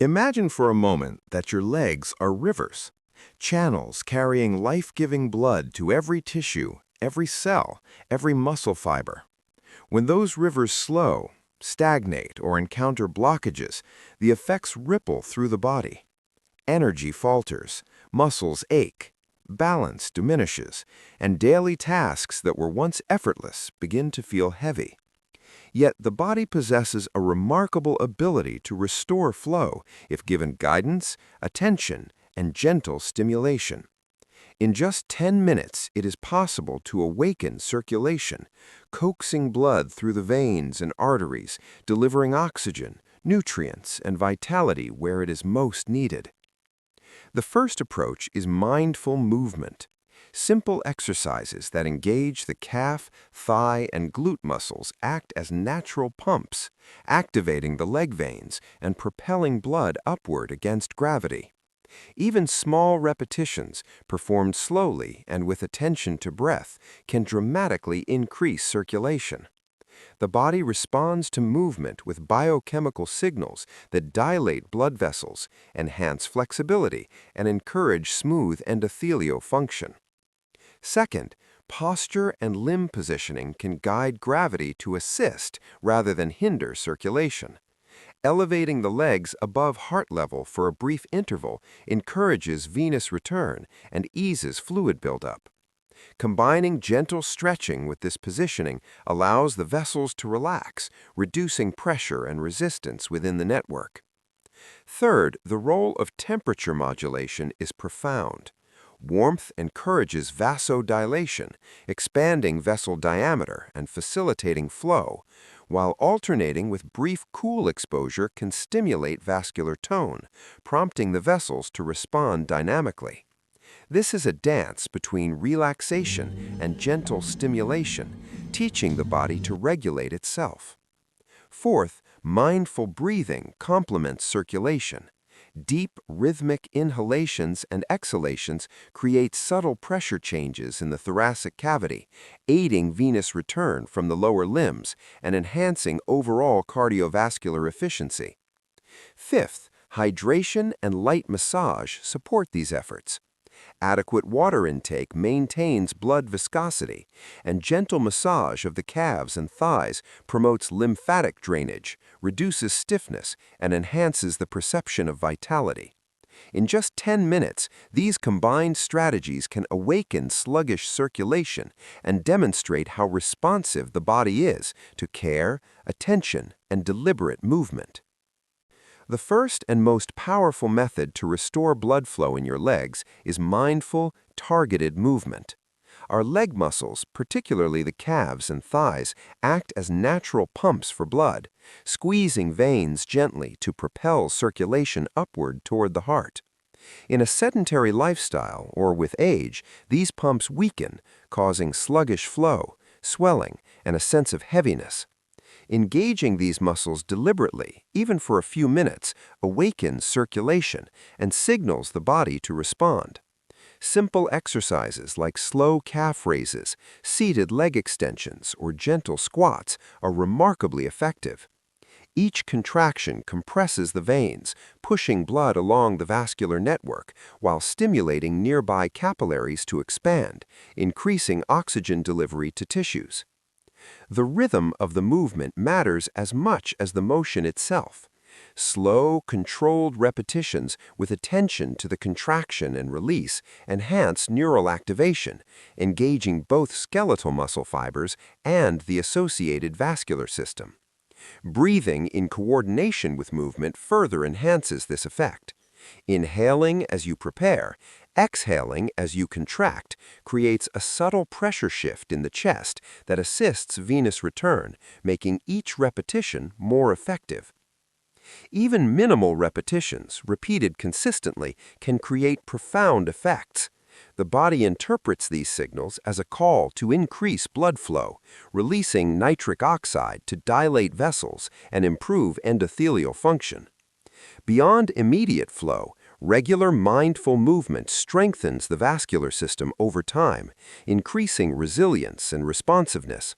Imagine for a moment that your legs are rivers, channels carrying life-giving blood to every tissue, every cell, every muscle fiber. When those rivers slow, stagnate, or encounter blockages, the effects ripple through the body. Energy falters, muscles ache, balance diminishes, and daily tasks that were once effortless begin to feel heavy. Yet the body possesses a remarkable ability to restore flow if given guidance, attention, and gentle stimulation. In just 10 minutes, it is possible to awaken circulation, coaxing blood through the veins and arteries, delivering oxygen, nutrients, and vitality where it is most needed. The first approach is mindful movement. Simple exercises that engage the calf, thigh, and glute muscles act as natural pumps, activating the leg veins and propelling blood upward against gravity. Even small repetitions, performed slowly and with attention to breath, can dramatically increase circulation. The body responds to movement with biochemical signals that dilate blood vessels, enhance flexibility, and encourage smooth endothelial function. Second, posture and limb positioning can guide gravity to assist rather than hinder circulation. Elevating the legs above heart level for a brief interval encourages venous return and eases fluid buildup. Combining gentle stretching with this positioning allows the vessels to relax, reducing pressure and resistance within the network. Third, the role of temperature modulation is profound. Warmth encourages vasodilation, expanding vessel diameter and facilitating flow, while alternating with brief cool exposure can stimulate vascular tone, prompting the vessels to respond dynamically. This is a dance between relaxation and gentle stimulation, teaching the body to regulate itself. Fourth, mindful breathing complements circulation. Deep, rhythmic inhalations and exhalations create subtle pressure changes in the thoracic cavity, aiding venous return from the lower limbs and enhancing overall cardiovascular efficiency. Fifth, hydration and light massage support these efforts. Adequate water intake maintains blood viscosity, and gentle massage of the calves and thighs promotes lymphatic drainage, reduces stiffness, and enhances the perception of vitality. In just 10 minutes, these combined strategies can awaken sluggish circulation and demonstrate how responsive the body is to care, attention, and deliberate movement. The first and most powerful method to restore blood flow in your legs is mindful, targeted movement. Our leg muscles, particularly the calves and thighs, act as natural pumps for blood, squeezing veins gently to propel circulation upward toward the heart. In a sedentary lifestyle or with age, these pumps weaken, causing sluggish flow, swelling, and a sense of heaviness. Engaging these muscles deliberately, even for a few minutes, awakens circulation and signals the body to respond. Simple exercises like slow calf raises, seated leg extensions, or gentle squats are remarkably effective. Each contraction compresses the veins, pushing blood along the vascular network while stimulating nearby capillaries to expand, increasing oxygen delivery to tissues. The rhythm of the movement matters as much as the motion itself. Slow, controlled repetitions with attention to the contraction and release enhance neural activation, engaging both skeletal muscle fibers and the associated vascular system. Breathing in coordination with movement further enhances this effect. Inhaling as you prepare, exhaling as you contract creates a subtle pressure shift in the chest that assists venous return, making each repetition more effective. Even minimal repetitions, repeated consistently, can create profound effects. The body interprets these signals as a call to increase blood flow, releasing nitric oxide to dilate vessels and improve endothelial function. Beyond immediate flow, regular mindful movement strengthens the vascular system over time, increasing resilience and responsiveness.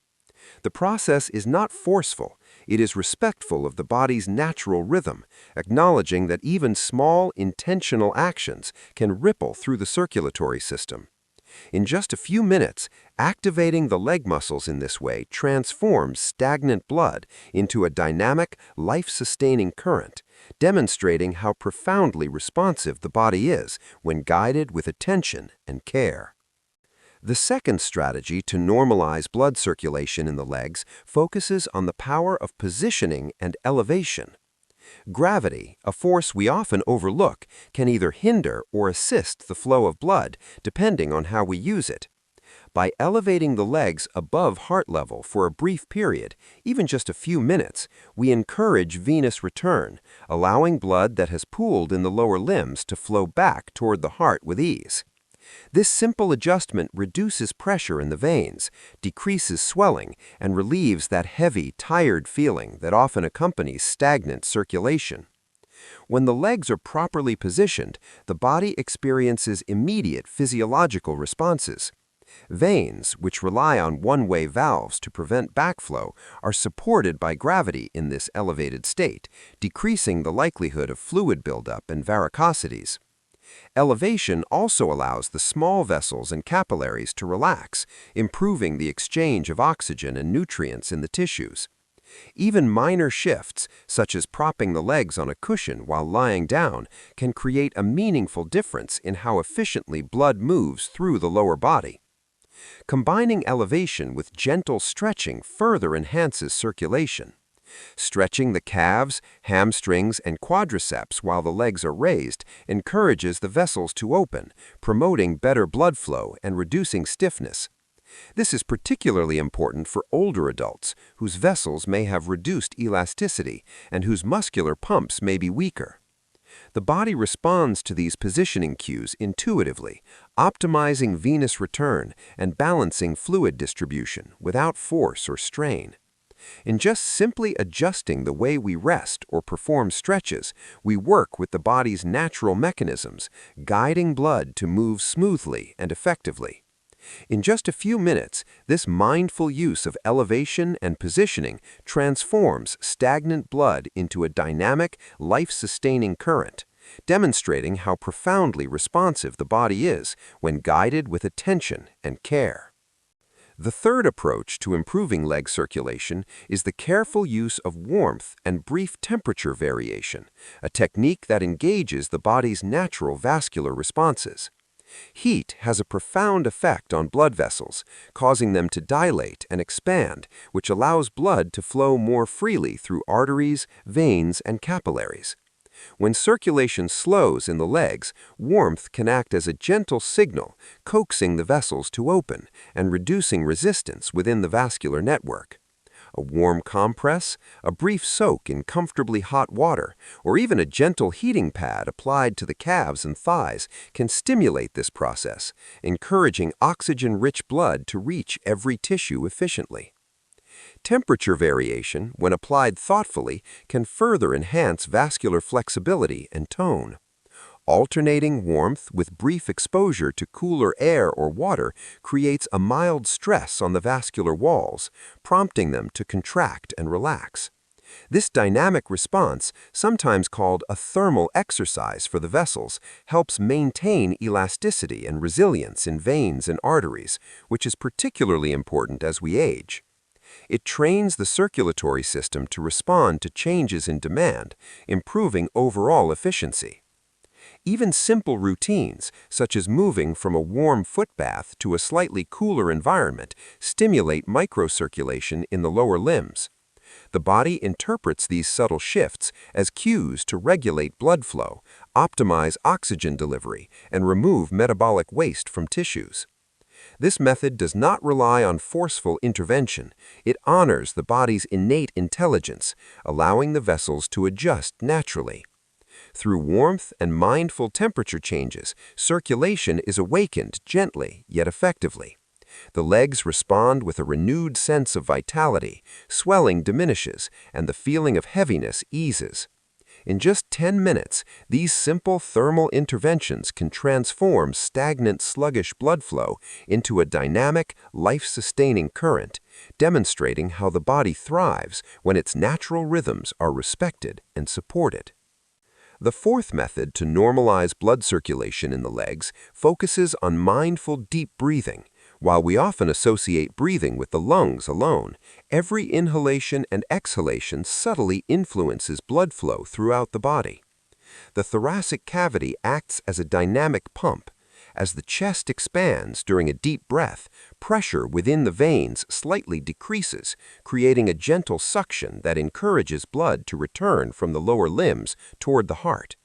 The process is not forceful. It is respectful of the body's natural rhythm, acknowledging that even small, intentional actions can ripple through the circulatory system. In just a few minutes, activating the leg muscles in this way transforms stagnant blood into a dynamic, life-sustaining current, demonstrating how profoundly responsive the body is when guided with attention and care. The second strategy to normalize blood circulation in the legs focuses on the power of positioning and elevation. Gravity, a force we often overlook, can either hinder or assist the flow of blood, depending on how we use it. By elevating the legs above heart level for a brief period, even just a few minutes, we encourage venous return, allowing blood that has pooled in the lower limbs to flow back toward the heart with ease. This simple adjustment reduces pressure in the veins, decreases swelling, and relieves that heavy, tired feeling that often accompanies stagnant circulation. When the legs are properly positioned, the body experiences immediate physiological responses. Veins, which rely on one-way valves to prevent backflow, are supported by gravity in this elevated state, decreasing the likelihood of fluid buildup and varicosities. Elevation also allows the small vessels and capillaries to relax, improving the exchange of oxygen and nutrients in the tissues. Even minor shifts, such as propping the legs on a cushion while lying down, can create a meaningful difference in how efficiently blood moves through the lower body. Combining elevation with gentle stretching further enhances circulation. Stretching the calves, hamstrings, and quadriceps while the legs are raised encourages the vessels to open, promoting better blood flow and reducing stiffness. This is particularly important for older adults whose vessels may have reduced elasticity and whose muscular pumps may be weaker. The body responds to these positioning cues intuitively, optimizing venous return and balancing fluid distribution without force or strain. In just simply adjusting the way we rest or perform stretches, we work with the body's natural mechanisms, guiding blood to move smoothly and effectively. In just a few minutes, this mindful use of elevation and positioning transforms stagnant blood into a dynamic, life-sustaining current, demonstrating how profoundly responsive the body is when guided with attention and care. The third approach to improving leg circulation is the careful use of warmth and brief temperature variation, a technique that engages the body's natural vascular responses. Heat has a profound effect on blood vessels, causing them to dilate and expand, which allows blood to flow more freely through arteries, veins, and capillaries. When circulation slows in the legs, warmth can act as a gentle signal, coaxing the vessels to open and reducing resistance within the vascular network. A warm compress, a brief soak in comfortably hot water, or even a gentle heating pad applied to the calves and thighs can stimulate this process, encouraging oxygen-rich blood to reach every tissue efficiently. Temperature variation, when applied thoughtfully, can further enhance vascular flexibility and tone. Alternating warmth with brief exposure to cooler air or water creates a mild stress on the vascular walls, prompting them to contract and relax. This dynamic response, sometimes called a thermal exercise for the vessels, helps maintain elasticity and resilience in veins and arteries, which is particularly important as we age. It trains the circulatory system to respond to changes in demand, improving overall efficiency. Even simple routines, such as moving from a warm foot bath to a slightly cooler environment, stimulate microcirculation in the lower limbs. The body interprets these subtle shifts as cues to regulate blood flow, optimize oxygen delivery, and remove metabolic waste from tissues. This method does not rely on forceful intervention. It honors the body's innate intelligence, allowing the vessels to adjust naturally. Through warmth and mindful temperature changes, circulation is awakened gently yet effectively. The legs respond with a renewed sense of vitality, swelling diminishes, and the feeling of heaviness eases. In just 10 minutes, these simple thermal interventions can transform stagnant, sluggish blood flow into a dynamic, life-sustaining current, demonstrating how the body thrives when its natural rhythms are respected and supported. The fourth method to normalize blood circulation in the legs focuses on mindful deep breathing. While we often associate breathing with the lungs alone, every inhalation and exhalation subtly influences blood flow throughout the body. The thoracic cavity acts as a dynamic pump. As the chest expands during a deep breath, pressure within the veins slightly decreases, creating a gentle suction that encourages blood to return from the lower limbs toward the heart.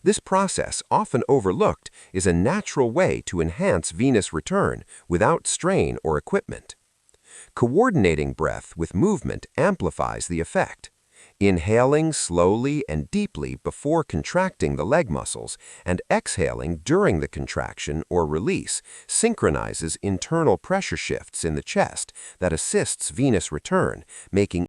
This process, often overlooked, is a natural way to enhance venous return without strain or equipment. Coordinating breath with movement amplifies the effect. Inhaling slowly and deeply before contracting the leg muscles and exhaling during the contraction or release synchronizes internal pressure shifts in the chest that assists venous return, making